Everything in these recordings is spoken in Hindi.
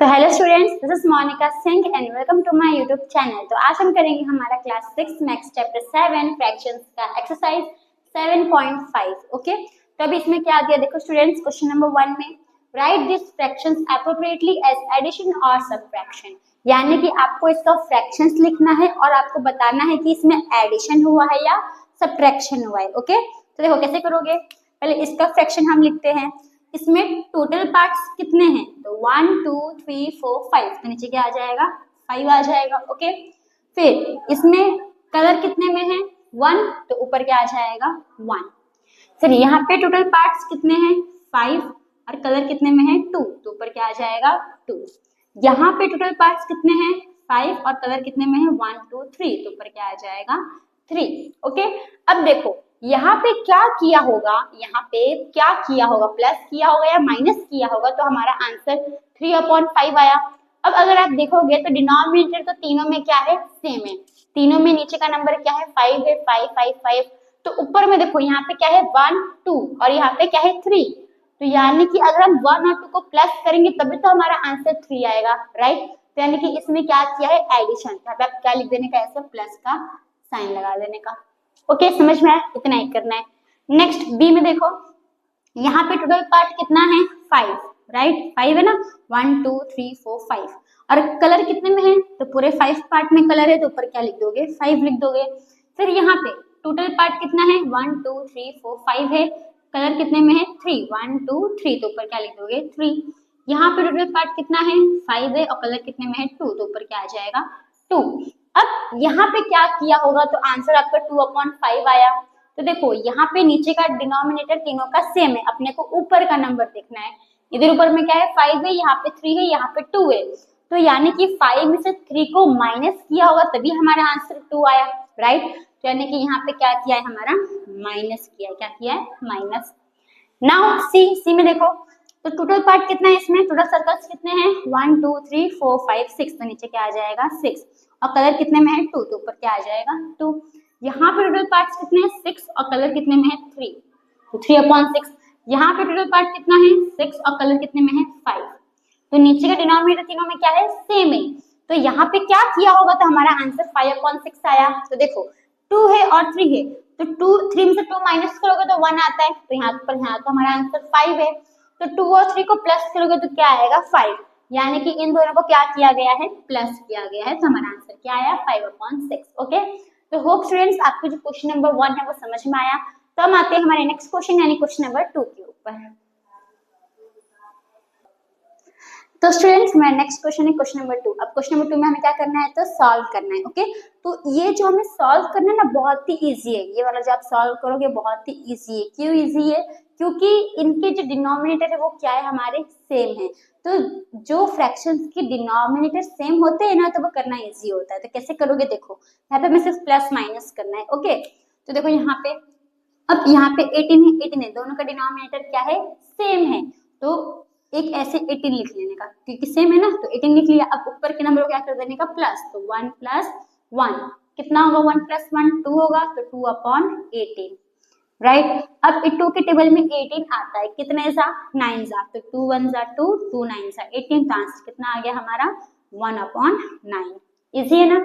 तो hello students, this is Monika Singh and welcome to my YouTube channel. तो आज हम करेंगे हमारा क्लास 6 मैथ्स चैप्टर 7 फ्रैक्शंस का एक्सरसाइज 7.5। ओके, तो अभी इसमें क्या दिया देखो स्टूडेंट्स, क्वेश्चन नंबर 1 में write this fractions appropriately as addition और सबट्रैक्शन, यानी कि आपको इसका फ्रैक्शंस लिखना है और आपको बताना है कि इसमें एडिशन हुआ है या सबट्रैक्शन हुआ है। ओके, तो देखो कैसे करोगे, पहले इसका फ्रैक्शन हम लिखते हैं। इसमें टोटल पार्ट्स कितने हैं, तो 1 2 3 4 5, तो नीचे क्या आ जाएगा 5 आ जाएगा। ओके, फिर इसमें कलर कितने में है 1, तो ऊपर क्या आ जाएगा 1। फिर यहाँ पे टोटल पार्ट्स कितने हैं 5 और कलर कितने में है 2, तो ऊपर क्या आ जाएगा 2। यहाँ पे टोटल पार्ट्स कितने हैं 5 और कलर कितने में है 1 2 3, तो ऊपर क्या आ जाएगा 3। ओके, अब देखो यहाँ पे क्या किया होगा, यहाँ पे क्या किया होगा, प्लस किया होगा या माइनस किया होगा, तो हमारा आंसर 3/5 आया। अब अगर आप देखोगे तो डिनोमिनेटर तो तीनों में क्या है सेम है, तीनों में नीचे का नंबर क्या है 5 है, 5 5 5, तो ऊपर में देखो यहाँ पे क्या है 1 2 और यहाँ पे क्या है 3, तो यानी कि अगर हम 1 और 2 को प्लस करेंगे तभी तो हमारा आंसर 3 आएगा, राइट। तो यानी कि इसमें क्या किया है एडिशन, यहाँ पे आप क्या लिख देने का, ऐसे प्लस का साइन लगा देने का। ओके, समझ में आया, इतना ही करना है। नेक्स्ट बी में देखो, यहाँ पे टोटल पार्ट कितना है 5, राइट 5 है ना, 1 2 3 4 5, और कलर कितने में है, तो पूरे 5 पार्ट में कलर है, तो ऊपर क्या लिख दोगे 5 लिख दोगे। फिर यहाँ पे टोटल पार्ट कितना है 1 2 3 4 5 है, कलर कितने में है 3 1 2 3, तो ऊपर क्या लिख दोगे 3। यहाँ पे टोटल पार्ट कितना है 5 है और कलर कितने में है 2, तो ऊपर क्या आ जाएगा 2। अब यहाँ पे क्या किया होगा, तो आंसर आपका 2/5 आया। तो देखो यहाँ पे नीचे का डिनोमिनेटर तीनों का सेम है, अपने को ऊपर का नंबर देखना है। इधर ऊपर में क्या है 5 है, यहाँ पे 3 है, यहाँ पे 2 है, तो यानी कि 5 में से 3 को माइनस किया होगा तभी हमारा आंसर 2 आया, राइट। तो यानी कि यहाँ पे क्या किया है हमारा माइनस किया है, क्या किया है माइनस। नाउ सी में देखो, तो टोटल पार्ट कितना है इसमें, टोटल सर्कल्स कितने हैं 1 2 3 4 5 6, तो नीचे क्या आ जाएगा 6, और कलर कितने में है 2, तो ऊपर क्या आ जाएगा 2। यहाँ पे टोटल पार्ट्स कितने हैं 6 और कलर कितने में है 3, तो 3/6। यहाँ पे टोटल पार्ट कितना है 6 और कलर कितने में है 5, तो नीचे का डिनोमिनेटर तीनों में क्या है सेम है, तो यहाँ पे क्या किया होगा, तो हमारा आंसर 5/6 आया। तो देखो 2 है और 3 है, तो 3 में से 2 माइनस करोगे तो 1 आता है, तो यहाँ पर यहाँ तो हमारा आंसर 5 है। तो 2 और 3 को प्लस करोगे तो क्या आएगा 5, यानी कि इन दोनों को क्या किया गया है प्लस किया गया है, तो हमारा आंसर क्या आया 5/6। ओके, तो होप स्टूडेंट्स आपको जो क्वेश्चन नंबर 1 है वो समझ में आया। तो हम आते हैं हमारे नेक्स्ट क्वेश्चन यानी क्वेश्चन नंबर 2 के ऊपर। तो स्टूडेंट्स हमारा नेक्स्ट क्वेश्चन है क्वेश्चन नंबर 2। अब क्वेश्चन नंबर 2 में हमें क्या करना है, तो सॉल्व करना है। ओके, तो ये जो हमें सॉल्व करना है ना बहुत ही इजी है, ये वाला जो आप सॉल्व करोगे बहुत ही इजी है। क्यों इजी है, क्योंकि इनके जो डिनोमिनेटर है वो क्या है हमारे सेम है, तो जो फ्रैक्शंस के डिनोमिनेटर सेम होते हैं ना तो वो करना इजी होता है। तो कैसे करोगे, देखो यहाँ पे हमें सिर्फ प्लस माइनस करना है। ओके, तो देखो यहाँ पे, अब यहाँ पे 18 है, 18 है, दोनों का डिनोमिनेटर क्या है सेम है, तो एक ऐसे 18 लिख लेने का, क्योंकि सेम है ना, तो 18 लिख लिया। अब ऊपर के नंबर को क्या कर देने का प्लस, तो 1 + 1 कितना होगा 1 + 1 2 होगा, तो 2/18, राइट। अब 2 के टेबल में 18 आता है, कितने जा 9 जा, तो 2 1 जा 2 2 9 जा 18, तो आंसर कितना आ गया हमारा 1/9। इजी है ना।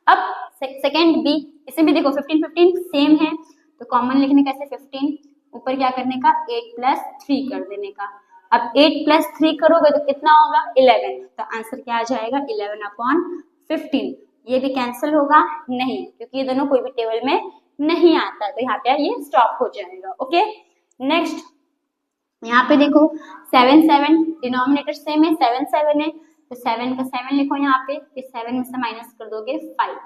अब सेकंड बी, इसमें भी देखो 15 15 सेम है, तो कॉमन लिखने का ऐसे 15, ऊपर क्या करने का 8 + 3 कर देने का। अब 8 + 3 करोगे तो कितना होगा 11, तो आंसर क्या आ जाएगा 11/15। ये भी कैंसिल होगा नहीं, क्योंकि ये दोनों कोई भी टेबल में नहीं आता, तो यहाँ पे ये स्टॉप हो जाएगा। ओके, नेक्स्ट यहाँ पे देखो 7 7 डिनोमिनेटर सेम है, 7 7 है, तो 7 का 7 लिखो यहाँ पे, फिर 7 में से माइनस कर दोगे 5,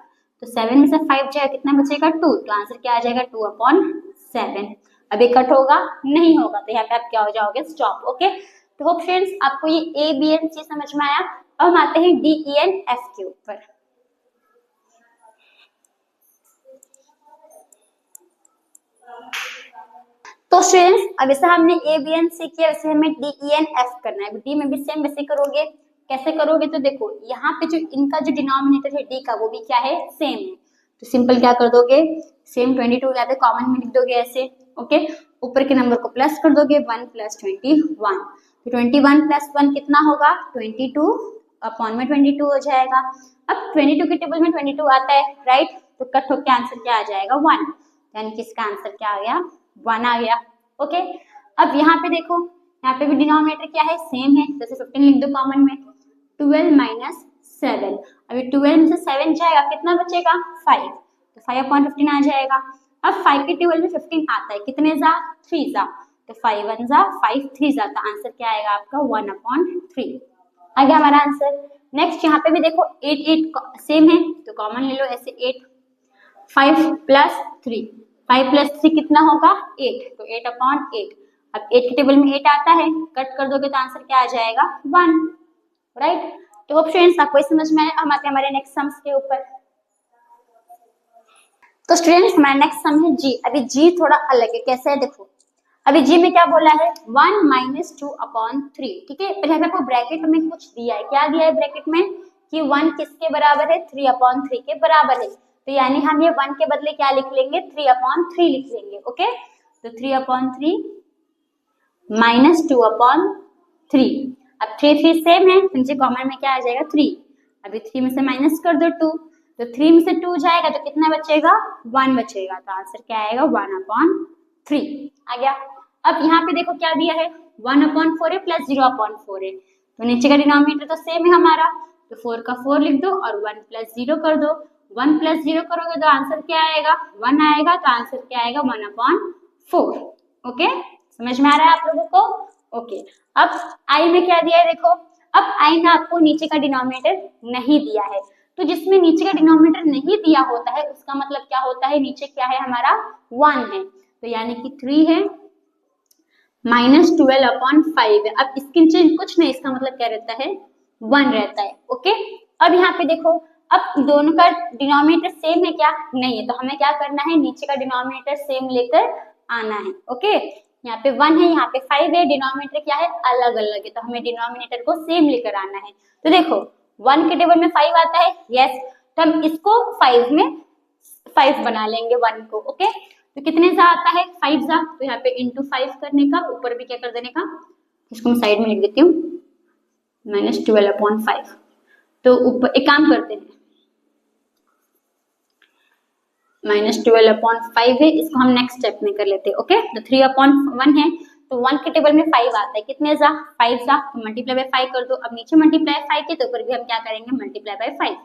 तो 7 में से 5 जाएगा कितना बचेगा 2, तो आंसर क्या आ जाएगा 2/7। अभी कट होगा नहीं होगा, तो यहाँ पे आप क्या हो जाओगे स्टॉप। ओके, तो होप फ्रेंड्स आपको ये ए बी एन सी समझ में आया। अब हम आते हैं डी ई एन एफ के ऊपर। तो स्टूडेंट्स अब जैसे हमने ए बी एन सी किया वैसे हमें डी ई एन एफ करना है। डी में भी सेम वैसे करोगे, कैसे करोगे, तो देखो यहाँ पे जो इनका जो डिनोमिनेटर है डी का वो भी क्या है सेम है, तो सिंपल क्या कर दोगे सेम 22 लाते कॉमन में लिख दोगे ऐसे। ओके, ऊपर के नंबर को प्लस कर दोगे 1 + 21, तो 21 + 1 कितना होगा 22 अपॉन में 22 हो जाएगा। अब 22 के टेबल में 22 आता है, राइट, तो कट होकर आंसर क्या आ जाएगा 1, यानी कि इसका आंसर क्या आ गया 1 आ गया। ओके, अब यहाँ पे देखो, यहाँ पे भी डिनोमिनेटर क्या है सेम है, जैसे 15 लिख दो कॉमन में, 12 माइनस 7, अभी 12 में से 7 जाएगा कितना बचेगा 5, तो 5 अपॉन 15 आ जाएगा। अब 5 के टेबल में 15 आता है, कितने जा 3 जा, तो 5 1 जा 5 3 जा, तो आंसर क्या आएगा आपका 1 अपॉन 3 आ गया हमारा आंसर। नेक्स्ट यहाँ पे भी देखो 8 8 सेम है, तो कॉमन ले लो ऐसे 8, 5 प्लस 3, 5 प्लस 3 कितना होगा 8, तो 8 अपॉन 8, अब 8 के टेबल में 8 आता है, कट कर दोगे तो आंसर क्या आ जाएगा 1, राइट। तो होप स्टूडेंट्स आपको ये समझ में आया। हम आते हैं हमारे नेक्स्ट सम्स के ऊपर। तो स्टूडेंट्स हमारा नेक्स्ट सम है जी। अभी जी थोड़ा अलग है, कैसे है देखो, अभी जी में क्या बोला है 1 माइनस 2 अपॉन 3, ठीक है। पहले आपको ब्रैकेट में कुछ दिया है, क्या दिया है ब्रैकेट में कि 1 किसके बराबर है 3 अपॉन 3 के बराबर है, तो यानी हम ये 1 के बदले क्या लिख लेंगे 3 अपॉन 3 लिख लेंगे। ओके, तो 3 अपॉन 3 माइनस 2 अपॉन 3, अब 3 3 सेम है, तो नीचे कॉमन में क्या आ जाएगा 3, अभी 3 में से माइनस कर दो 2, तो 3 में से 2 जाएगा तो कितना बचेगा 1 बचेगा, तो आंसर क्या आएगा 1 अपॉन 3 आ गया। अब यहाँ पे देखो क्या दिया है 1 अपॉन 4 है प्लस 0 अपॉन 4 है, तो नीचे का डिनोमिनेटर तो सेम है हमारा, तो 4 का 4 लिख दो और 1 प्लस 0 कर दो, 1 प्लस 0 करोगे तो आंसर क्या आएगा 1 आएगा, तो आंसर क्या आएगा 1 अपॉन 4। ओके, समझ में आ रहा है आप लोगों को? ओके, अब आई में क्या दिया है देखो, अब आई में आपको नीचे का डिनोमिनेटर नहीं दिया है, तो जिसमें नीचे का डिनोमिनेटर नहीं दिया होता है उसका मतलब क्या होता है, नीचे क्या है हमारा 1 है, तो यानी कि 3 है माइनस 12 अपॉन 5 है। अब इसके नीचे कुछ नहीं, इसका मतलब क्या रहता है 1 रहता है। ओके, अब यहाँ पे देखो, अब दोनों का डिनोमिनेटर सेम है क्या, नहीं है, तो हमें क्या करना है नीचे का डिनोमिनेटर सेम लेकर आना है। ओके, यहाँ पे 1 है, यहाँ पे 5 है, डिनोमिनेटर क्या है अलग अलग है, तो हमें डिनोमिनेटर को सेम लेकर आना है। तो देखो 1 के टेबल में 5 आता है, यस, तो हम इसको 5 में 5 बना लेंगे 1 को। ओके, तो कितने सा आता है 5 सा, तो यहाँ पे इंटू 5 करने का, ऊपर भी क्या कर देने का, इसको मैं साइड में लिख देती हूँ माइनस 12 अपॉन 5, तो ऊपर एक काम करते हैं माइनस 12 अपॉन 5 है, इसको हम नेक्स्ट स्टेप में कर लेते हैं। ओके, तो 3 अपॉन 1 है, तो 1 के टेबल में 5 आता है, कितने जा 5 जा, तो मल्टीप्लाई बाय 5 कर दो, अब नीचे मल्टीप्लाई 5 के, तो ऊपर भी हम क्या करेंगे मल्टीप्लाई बाय 5,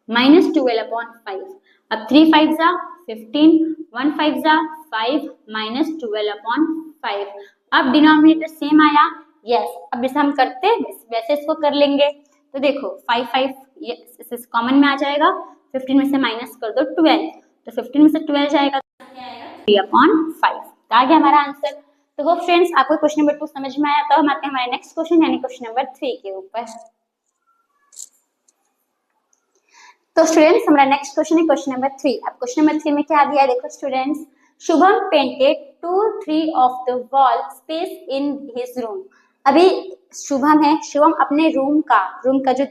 माइनस 12 अपॉन 5, अब 3 5 जा 15, 1 5 जा 5 माइनस 12 अपॉन 5, अब डिनोमिनेटर सेम आया, यस, अब इसे हम करते वैसे इसको कर लेंगे, तो देखो 5 5 कॉमन में आ जाएगा, 15 में से माइनस कर दो 12, तो 15 में से 12 जाएगा तो क्या आएगा 3 अपॉन 5, तो आ गया हमारा आंसर। तो वो फ्रेंड्स आपको क्वेश्चन नंबर 2 समझ में आया, तो हम आते हैं हमारे नेक्स्ट क्वेश्चन यानी क्वेश्चन नंबर 3 के ऊपर। तो स्टूडेंट्स हमारा नेक्स्ट क्वेश्चन है क्वेश्चन नंबर 3। अब क्वेश्चन नंबर 3 में क्या दिया है देखो students, Shubham painted 2-3 of the wall space in his room. अभी शुभम है, शुभम अपने रूम का जो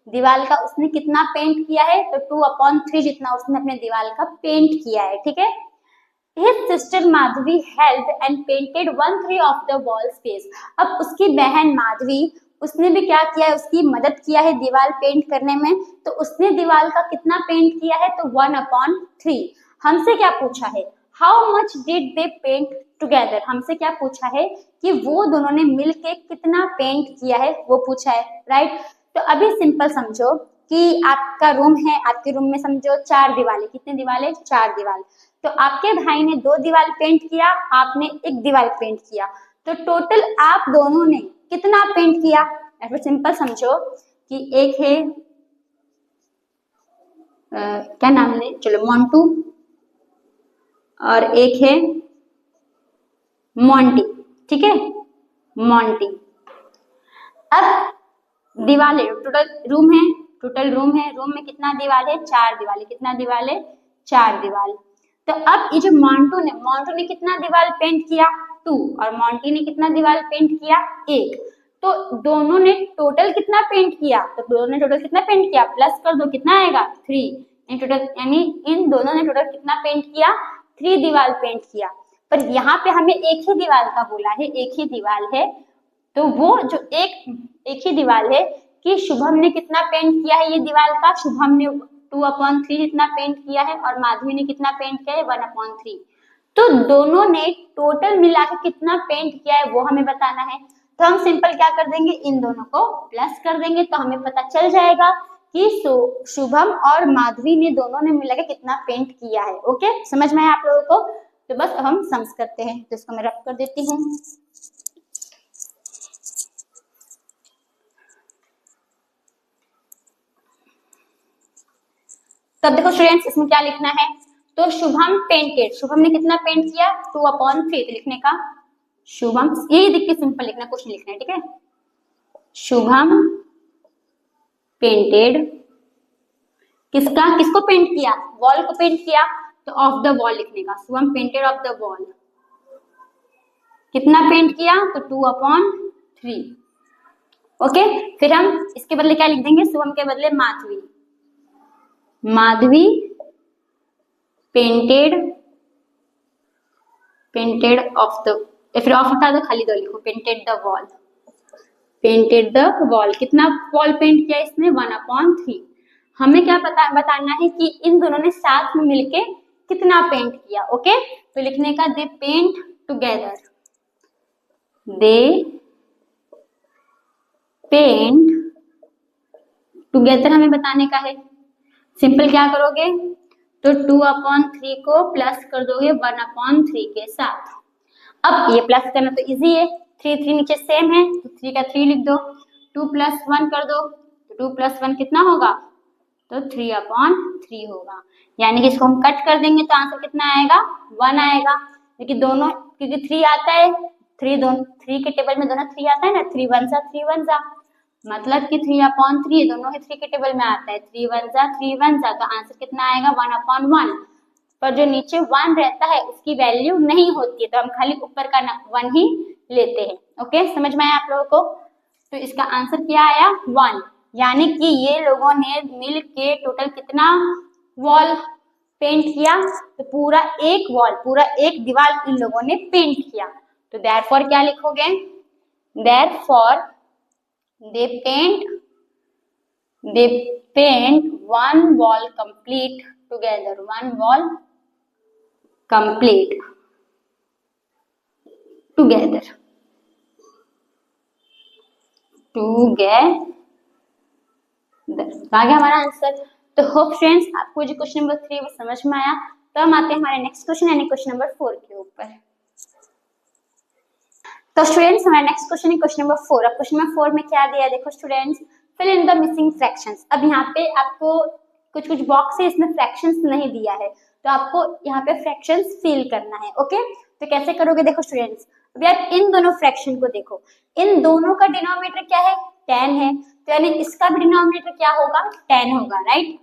दीवार का उसने कितना पेंट किया है, तो 2/3 जितना उसने अपने दीवार का पेंट किया है, ठीक है। His sister Madhavi helped and painted 1/3 of the wall space। अब उसकी बहन माधवी उसने भी क्या किया है, उसकी मदद किया है दीवार पेंट करने में, तो उसने दीवार का कितना पेंट किया है, तो 1/3। हमसे क्या पूछा है, how much did they paint together, हमसे क्या पूछा है कि वो दोनों ने मिलके कितना पेंट किया है, वो पूछा है, राइट। तो अभी सिंपल समझो कि आपका रूम है, आपके रूम में समझो 4 दीवारें, कितने दीवारें 4 दीवार, तो आपके भाई ने 2 दीवार पेंट किया, आपने 1 दीवार पेंट किया, तो टोटल आप दोनों ने कितना पेंट किया, या फिर सिंपल समझो कि एक है क्या नाम है, चलो मोंटू, और एक है मोंटी, ठीक है मोंटी। अब दीवारें टोटल रूम है, रूम में कितना दीवार है 4 दीवार, कितना दीवार है 4 दीवार। तो अब ये जो मोंटू ने कितना दीवार पेंट किया 2, और मोंटी ने कितना दीवार पेंट किया 1, तो दोनों ने टोटल कितना पेंट किया, तो दोनों ने टोटल कितना पेंट किया, प्लस कर दो कितना आएगा 3 इन टोटल, यानी इन दोनों ने टोटल कितना पेंट किया 3 दीवार पेंट किया। पर यहाँ पे हमें एक ही दीवार का बोला है, एक ही दीवार है, तो वो जो एक ही दीवार है कि शुभम ने कितना पेंट किया है ये दीवार का, शुभम ने 2/3 जितना पेंट किया है और माधवी ने कितना पेंट किया है 1/3। तो दोनों ने टोटल मिला के कितना पेंट किया है वो हमें बताना है। तो हम सिंपल क्या कर देंगे, इन दोनों को प्लस कर देंगे तो हमें पता चल जाएगा कि शुभम और माधवी ने दोनों ने मिला के कितना पेंट किया है। ओके, समझ में आया आप लोगों को? तो बस अब हम सम्स करते हैं, तो इसको मैं रब कर देती हूँ। तब देखो स्टूडेंट्स इसमें क्या लिखना है, तो शुभम पेंटेड, शुभम ने कितना पेंट किया 2/3, तो लिखने का शुभम, यही देख के सिंपल लिखना, कुछ नहीं लिखना है, ठीक है। शुभम पेंटेड किसको पेंट किया, वॉल को पेंट किया, तो ऑफ द वॉल लिखने का, Shubham painted of the wall. कितना पेंट किया, तो 2/3। ओके, फिर हम इसके बदले क्या लिख देंगे, शुभम के बदले Madhavi, Madhavi painted of the, फिर ऑफ हटा दो, खाली 2 लिखो, painted the wall, painted the wall. कितना वॉल पेंट किया इसने 1/3। हमें क्या बताना है कि इन दोनों ने साथ में मिलके कितना पेंट किया। ओके, तो लिखने का दे पेंट टुगेदर, दे पेंट टुगेदर हमें बताने का है। सिंपल क्या करोगे, तो 2/3 को प्लस कर दोगे 1/3 के साथ। अब ये प्लस करना तो इजी है, 3 नीचे सेम है तो 3 का 3 लिख दो, 2 + 1 कर दो, तो 2 + 1 कितना होगा, तो 3/3 होगा। यानी कि इसको हम कट कर देंगे तो आंसर कितना आएगा, 1 आएगा। क्योंकि दोनों, क्योंकि 3 आता है, 3 के टेबल में दोनों 3 आता है ना, 3 1 जा 3 1 जा, मतलब कि 3/3 दोनों ही 3 के टेबल में आता है, 3 1 जा 3 1 जा, तो आंसर कितना आएगा 1/1। पर जो नीचे 1 रहता है उसकी वैल्यू नहीं होती है, तो हम खाली ऊपर का 1 ही लेते हैं। ओके, समझ में आया आप लोगों को? तो इसका आंसर क्या आया 1, यानी कि ये लोगों ने मिल के टोटल कितना वॉल पेंट किया, तो पूरा एक वॉल, पूरा एक दीवार इन लोगों ने पेंट किया। तो देयरफॉर क्या लिखोगे, therefore they paint one wall complete together, one wall complete together आ गया हमारा आंसर। तो होप स्टूडेंट्स आपको जो क्वेश्चन नंबर 3 वो समझ में आया। तो हम आते हैं हमारे नेक्स्ट क्वेश्चन यानी क्वेश्चन नंबर 4 के ऊपर। तो स्टूडेंट्स हमारा नेक्स्ट क्वेश्चन है क्वेश्चन नंबर 4। अब क्वेश्चन नंबर 4 में क्या दिया है, देखो students, fill in the missing fractions. अब यहाँ पे आपको कुछ बॉक्स है, इसमें फ्रैक्शंस नहीं दिया है, तो आपको यहाँ पे फ्रैक्शंस फिल करना है। ओके, तो कैसे करोगे, देखो स्टूडेंट्स, अभी आप इन दोनों फ्रैक्शन को देखो, इन दोनों का डिनोमिनेटर क्या है 10 है, तो यानी इसका भी डिनोमिनेटर क्या होगा 10 होगा, राइट।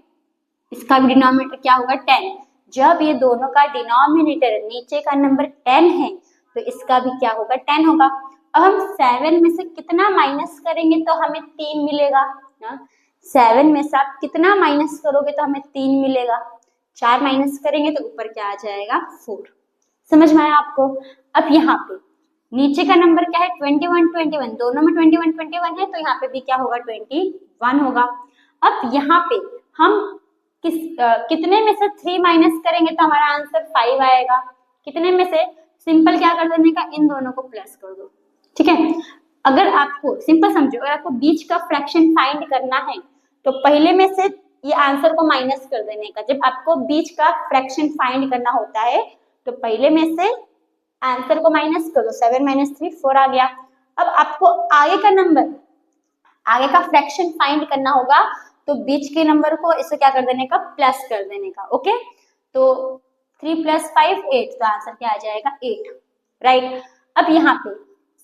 इसका भी डिनोमिनेटर क्या होगा 10। जब ये दोनों का डिनोमिनेटर नीचे का नंबर 10 है तो इसका भी क्या होगा 10 होगा। अब हम 7 में से कितना माइनस करेंगे तो हमें 3 मिलेगा ना, 7 में से आप कितना माइनस करोगे तो हमें 3 मिलेगा, 4 माइनस करेंगे तो ऊपर क्या आ जाएगा 4। समझ में आया आपको? अब यहाँ पे नीचे का नंबर क्या है 21 दोनों में 21 है, तो यहाँ पे भी क्या होगा 21 होगा। अब यहाँ पे हम कितने में से 3 माइनस करेंगे तो हमारा आंसर 5 आएगा। कितने में से, सिंपल क्या कर देने का, इन दोनों को प्लस कर दो, ठीक है। अगर आपको सिंपल समझो, अगर आपको बीच का फ्रैक्शन फाइंड करना है तो पहले में से ये आंसर को माइनस कर देने का। जब आपको बीच का फ्रैक्शन फाइंड करना होता है तो पहले में से आंसर को माइनस कर दो, 7 - 3 4 आ गया। अब आपको आगे का नंबर, आगे का फ्रैक्शन फाइंड करना होगा तो बीच के नंबर को इसे क्या कर देने का, प्लस कर देने का। ओके, तो 3 + 5 8, तो आंसर क्या आ जाएगा 8, राइट। अब यहाँ पे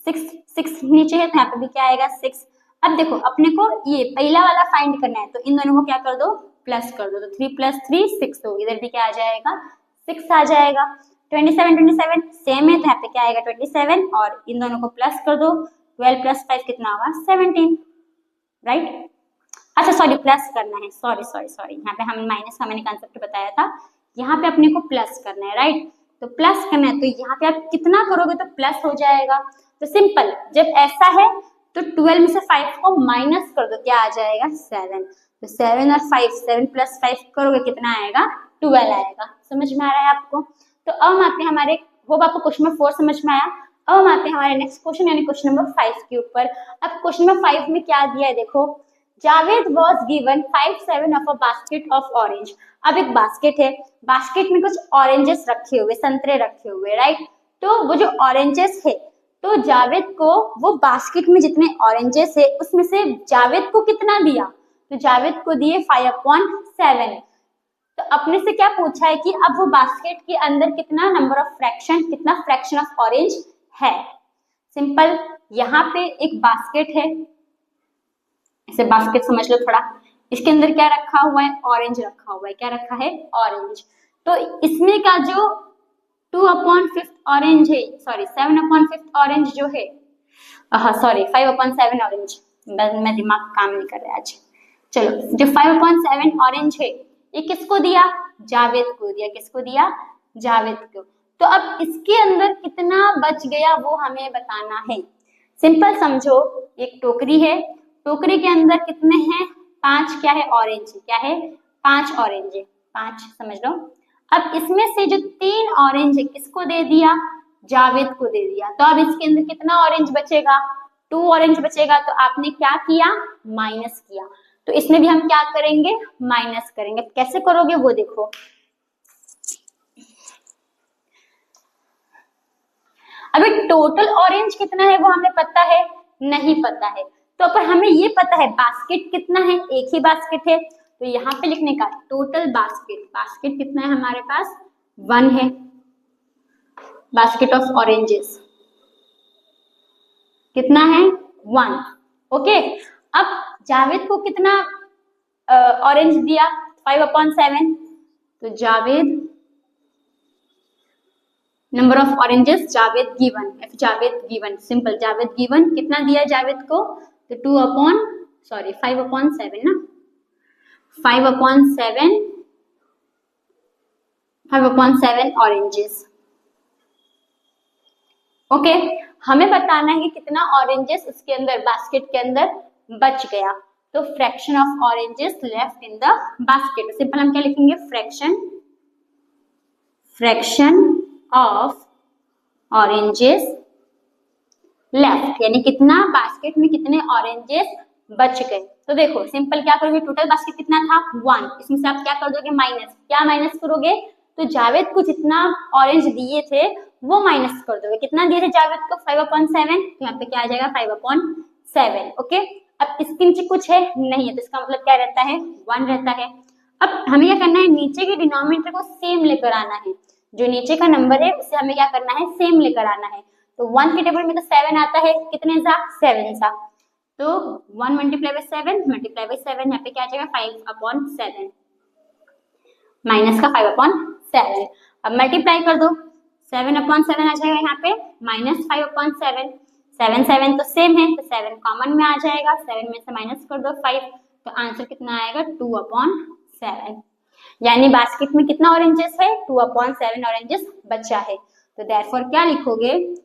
6 नीचे है तो यहाँ पे भी क्या आएगा 6। अब देखो अपने को ये पहला वाला फाइंड करना है तो इन दोनों को क्या कर दो, प्लस कर दो, तो 3 + 3 6, तो इधर भी क्या आ जाएगा 6 आ जाएगा। 27 सेम है तो यहाँ पे क्या आएगा 27, और इन दोनों को प्लस कर दो, 12 + 5 कितना होगा 17, राइट। अच्छा सॉरी, प्लस करना है, सॉरी यहाँ पे हम माइनस का मैंने कंसेप्ट बताया था, यहाँ पे अपने को प्लस करना है, राइट। तो प्लस करना है तो यहाँ पे आप कितना करोगे तो प्लस हो जाएगा। तो सिंपल, जब ऐसा है तो 12 में से 5 को माइनस कर दो, क्या आ जाएगा 7। तो 7 और 5, 7 प्लस 5 करोगे कितना आएगा 12 आएगा। समझ में आ रहा है आपको? तो अब हम आते हैं हमारे, होप आपको क्वेश्चन नंबर 4 समझ में आया। अब हम आते हैं हमारे नेक्स्ट क्वेश्चन यानी क्वेश्चन नंबर 5 के ऊपर। अब क्वेश्चन नंबर 5 में क्या दिया है देखो, Javed was given 5/7 of a basket of orange। अब एक बास्केट है, बास्केट में कुछ ऑरेंजेस रखे हुए, संतरे रखे हुए, राइट। तो वो जो ऑरेंजेस है, तो जावेद को वो बास्केट में जितने ऑरेंजेस है उसमें से जावेद को कितना दिया, तो जावेद को दिए 5/7। तो अपने से क्या पूछा है कि अब वो बास्केट के अंदर कितना नंबर ऑफ फ्रैक्शन, कितना फ्रैक्शन ऑफ ऑरेंज है। सिंपल, यहाँ पे एक बास्केट है, इसे बास्केट समझ लो थोड़ा। इसके अंदर क्या रखा हुआ है, ऑरेंज रखा हुआ है। क्या रखा है, ऑरेंज। तो इसमें का जो 2/5 ऑरेंज है, सॉरी 7/5 ऑरेंज जो है, सॉरी 5/7 ऑरेंज, मैं दिमाग काम नहीं कर रहा आज। चलो, जो 5/7 ऑरेंज है ये किसको दिया, जावेद को दिया। किसको दिया, जावेद को। तो अब इसके अंदर कितना बच गया वो हमें बताना है। सिंपल समझो, एक टोकरी है, टोकरी के अंदर कितने हैं, 5 क्या है, ऑरेंज। क्या है, 5 ऑरेंज है, 5 समझ लो। अब इसमें से जो 3 ऑरेंज है किसको दे दिया, जावेद को दे दिया। तो अब इसके अंदर कितना ऑरेंज बचेगा, 2 ऑरेंज बचेगा। तो आपने क्या किया, माइनस किया। तो इसमें भी हम क्या करेंगे, माइनस करेंगे। कैसे करोगे वो देखो। अभी टोटल ऑरेंज कितना है वो हमें पता है, नहीं पता है। तो पर हमें ये पता है बास्केट कितना है, एक ही बास्केट है। तो यहाँ पे लिखने का टोटल बास्केट, बास्केट कितना है हमारे पास, 1 है, बास्केट ऑफ ऑरेंजेस कितना है, 1। ओके, अब जावेद को कितना ऑरेंज दिया, 5/7। तो Javed, number of oranges Javed given, Javed given, simple Javed given कितना दिया जावेद को, तो 5/7 ना, 5/7 ऑरेंजेस। ओके, हमें बताना है कि कितना ऑरेंजेस उसके अंदर, बास्केट के अंदर बच गया। तो fraction of oranges left in the basket. Simple हम क्या लिखेंगे, फ्रैक्शन ऑफ ऑरेंजेस लेफ्ट, यानी कितना बास्केट में कितने ऑरेंजेस बच गए। तो देखो सिंपल क्या करोगे, टोटल बास्केट कितना था, 1। इसमें से आप क्या कर दोगे, माइनस। क्या माइनस करोगे, तो जावेद को जितना ऑरेंज दिए थे वो माइनस कर दोगे। कितना दिए थे जावेद को, 5/7। तो यहाँ पे क्या आ जाएगा, 5/7। ओके, अब इसके नीचे कुछ है नहीं है, तो इसका मतलब क्या रहता है, 1 रहता है। अब हमें क्या करना है, नीचे के डिनोमिनेटर को सेम लेकर आना है। जो नीचे का नंबर है उसे हमें क्या करना है, सेम लेकर आना है। तो 1 के टेबल में तो 7 आता है, कितने सा, 7 सा। तो 1 मल्टीप्लाई बाय 7 मल्टीप्लाई बाय 7, यहाँ पे क्या आ जाएगा, 5/7 माइनस का 5/7। अब मल्टीप्लाई कर दो, 7/7 आ जाएगा यहाँ पे, माइनस 5/7। 7 7 तो सेम है, तो 7 कॉमन में आ जाएगा, 7 में से माइनस कर दो 5, तो आंसर कितना आएगा, 2/7। यानी बास्केट में कितना ऑरेंजेस है, 2/7 ऑरेंजेस बचा है। तो देयरफॉर क्या लिखोगे,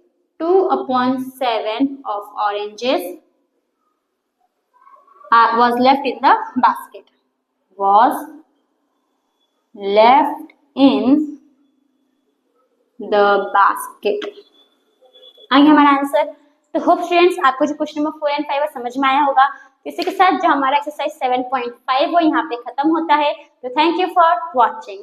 2/7 of oranges was left in the basket, was left in the basket। आगे हमारा आंसर। तो होप स्टूडेंट्स आपको जो क्वेश्चन नंबर 4 और 5 समझ में आया होगा। इसी के साथ जो हमारा एक्सरसाइज 7.5 वो यहाँ पे खत्म होता है। तो थैंक यू फॉर वॉचिंग।